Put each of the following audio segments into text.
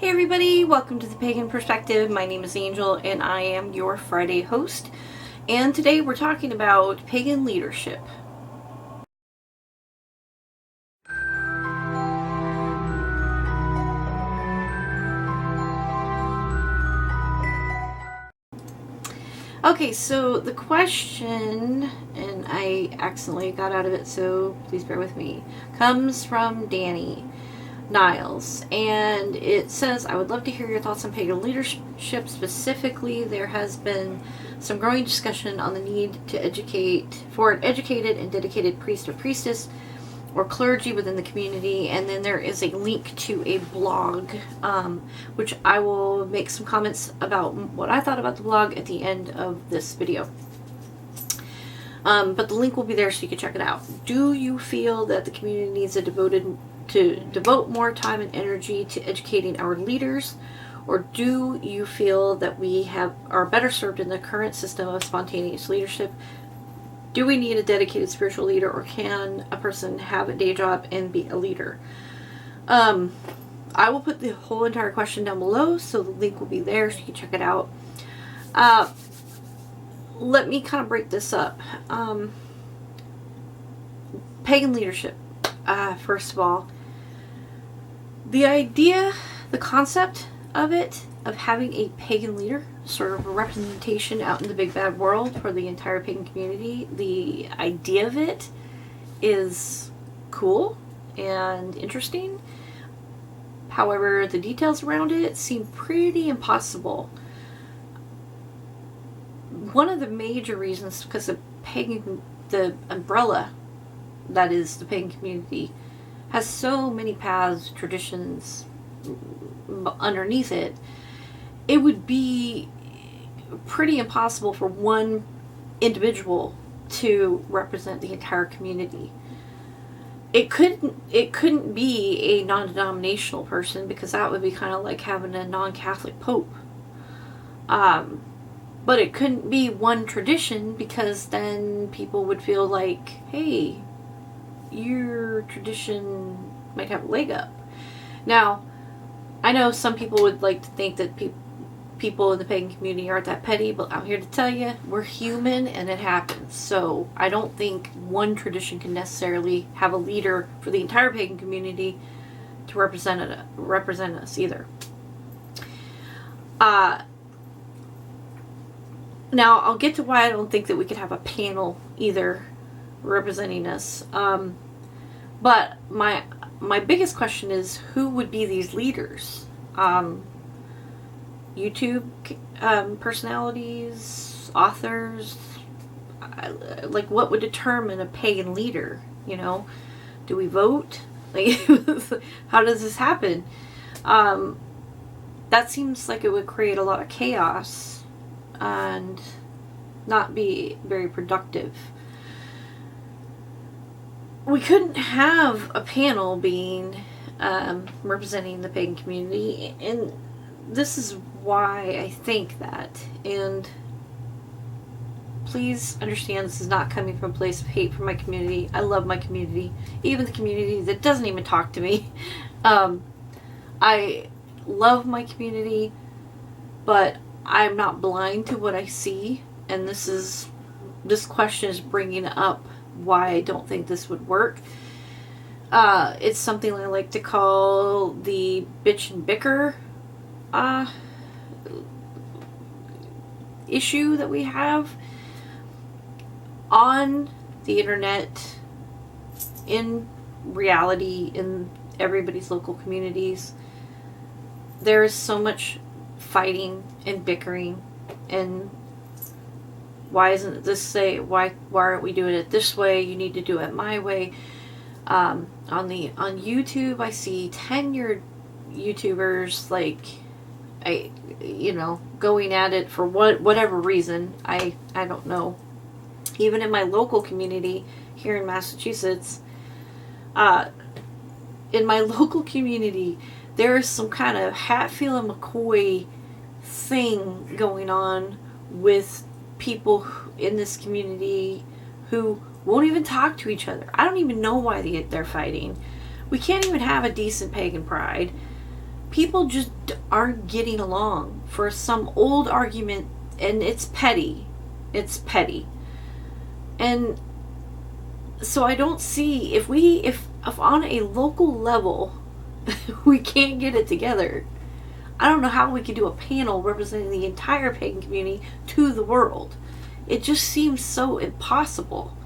Hey everybody, welcome to the Pagan Perspective. My name is Angel and I am your Friday host. And today we're talking about pagan leadership. Okay, so the question, and I accidentally got out of it, so please bear with me, comes from Danny Niles, and it says, I would love to hear your thoughts on pagan leadership. Specifically, there has been some growing discussion on the need to for an educated and dedicated priest or priestess or clergy within the community, and then there is a link to a blog, which I will make some comments about what I thought about the blog at the end of this video. But the link will be there so you can check it out. Do you feel that the community needs to devote more time and energy to educating our leaders, or do you feel that we are better served in the current system of spontaneous leadership? Do we need a dedicated spiritual leader, or can a person have a day job and be a leader? I will put the whole entire question down below, so the link will be there so you can check it out. Let me kind of break this up. Pagan leadership. First of all, the concept of it, of having a pagan leader, sort of a representation out in the big bad world for the entire pagan community, the idea of it is cool and interesting. However, the details around it seem pretty impossible. One of the major reasons, because the umbrella that is the pagan community has so many paths, traditions underneath it, it would be pretty impossible for one individual to represent the entire community. It couldn't be a non-denominational person, because that would be kind of like having a non-Catholic pope. But it couldn't be one tradition, because then people would feel like, hey, your tradition might have a leg up. Now, I know some people would like to think that people in the pagan community aren't that petty, but I'm here to tell you, we're human and it happens. So I don't think one tradition can necessarily have a leader for the entire pagan community to represent us either. Now I'll get to why I don't think that we could have a panel either representing us. But my biggest question is, who would be these leaders? YouTube personalities, authors? Like, what would determine a pagan leader? You know, do we vote? Like, how does this happen? That seems like it would create a lot of chaos and not be very productive. We couldn't have a panel being representing the pagan community, and this is why I think that. And please understand, this is not coming from a place of hate for my community. I love my community, even the community that doesn't even talk to me. I love my community, but I'm not blind to what I see, and this question is bringing up why I don't think this would work. It's something I like to call the bitch and bicker issue that we have on the internet, in reality, in everybody's local communities. There is so much fighting and bickering, and why isn't it this way? Why aren't we doing it this way? You need to do it my way. On YouTube, I see tenured YouTubers, like, going at it for whatever reason. I don't know. Even in my local community here in Massachusetts, in my local community, there is some kind of Hatfield and McCoy thing going on with people in this community who won't even talk to each other. I don't even know why they're fighting. We can't even have a decent pagan pride people just aren't getting along for some old argument, and it's petty. It's petty. And so I don't see, if on a local level we can't get it together, I don't know how we could do a panel representing the entire pagan community to the world. It just seems so impossible.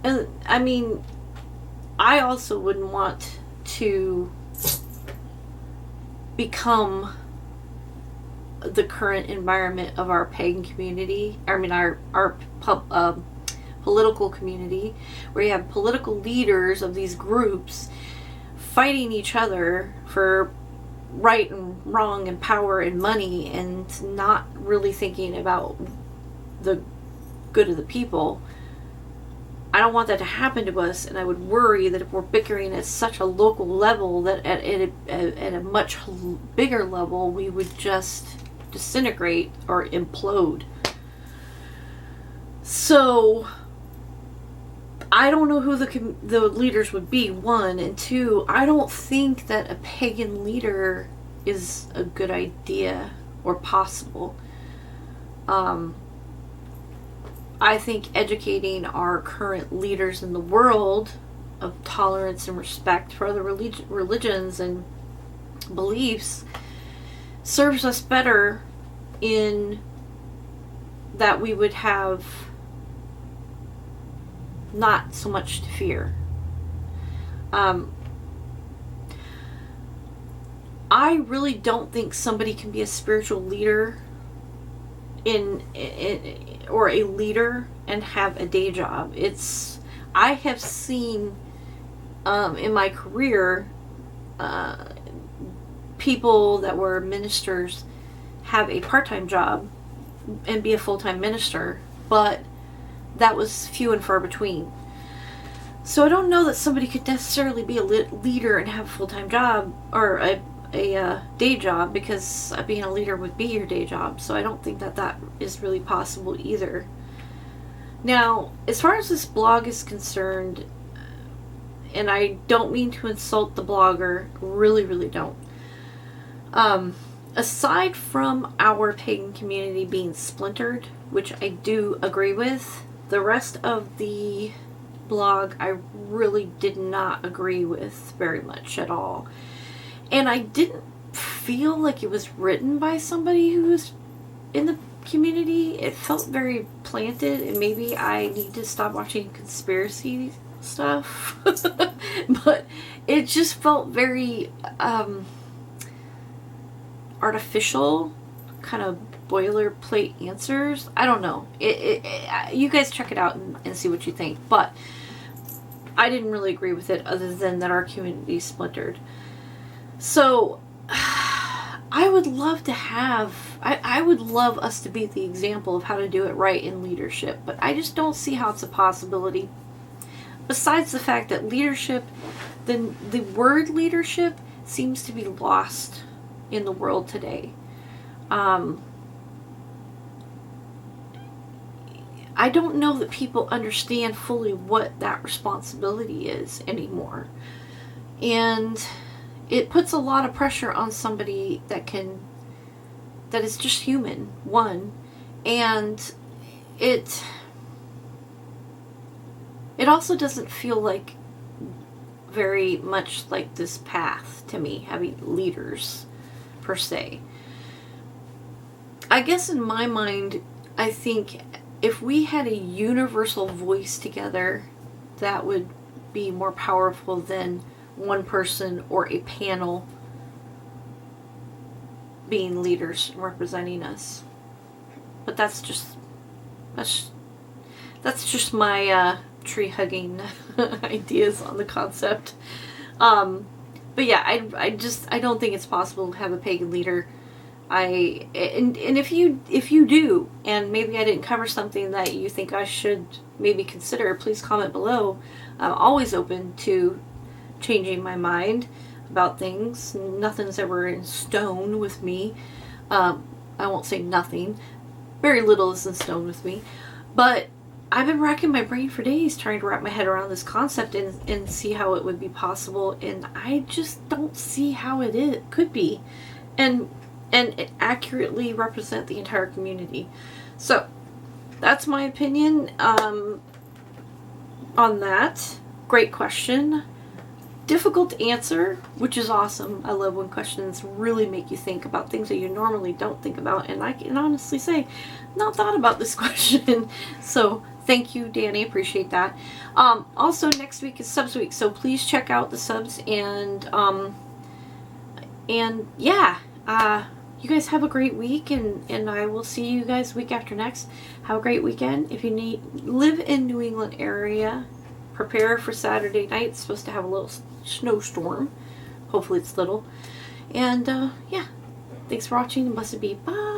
And I mean, I also wouldn't want to become the current environment of our pagan community. I mean, our political community, where you have political leaders of these groups fighting each other for right and wrong and power and money, and not really thinking about the good of the people. I don't want that to happen to us, and I would worry that if we're bickering at such a local level, that at a much bigger level we would just disintegrate or implode. So I don't know who the leaders would be, one, and two, I don't think that a pagan leader is a good idea or possible. I think educating our current leaders in the world of tolerance and respect for other religions and beliefs serves us better, in that we would have not so much to fear. I really don't think somebody can be a spiritual leader or a leader and have a day job. I have seen in my career people that were ministers have a part-time job and be a full-time minister, but that was few and far between. So I don't know that somebody could necessarily be a leader and have a full-time job or a day job, because being a leader would be your day job. So I don't think that is really possible either. Now, as far as this blog is concerned, and I don't mean to insult the blogger, really don't. Aside from our pagan community being splintered, which I do agree with, the rest of the blog I really did not agree with very much at all. And I didn't feel like it was written by somebody who was in the community. It felt very planted, and maybe I need to stop watching conspiracy stuff. But it just felt very artificial, kind of boilerplate answers. I don't know. You guys check it out and see what you think. But I didn't really agree with it, other than that our community is splintered. So I would love to I would love us to be the example of how to do it right in leadership, but I just don't see how it's a possibility. Besides the fact that leadership, the word leadership seems to be lost in the world today. I don't know that people understand fully what that responsibility is anymore. And it puts a lot of pressure on somebody that is just human, one, and it also doesn't feel like very much like this path to me, having leaders per se. I guess in my mind, I think if we had a universal voice together, that would be more powerful than one person or a panel being leaders representing us. But that's just my tree hugging ideas on the concept. But yeah, I don't think it's possible to have a pagan leader. And if you do, and maybe I didn't cover something that you think I should maybe consider, please comment below. I'm always open to changing my mind about things. Nothing's ever in stone with me. I won't say nothing. Very little is in stone with me. But I've been racking my brain for days trying to wrap my head around this concept and see how it would be possible, and I just don't see how it could be, and it accurately represent the entire community. So that's my opinion on that. Great question. Difficult to answer, which is awesome. I love when questions really make you think about things that you normally don't think about, and I can honestly say, not thought about this question. So thank you, Danny. Appreciate that. Also, next week is subs week, so please check out the subs, and yeah, you guys have a great week, and I will see you guys week after next. Have a great weekend. If you live in New England area, prepare for Saturday night. It's supposed to have a little snowstorm. Hopefully it's little. And yeah, thanks for watching. Blessed be. Bye.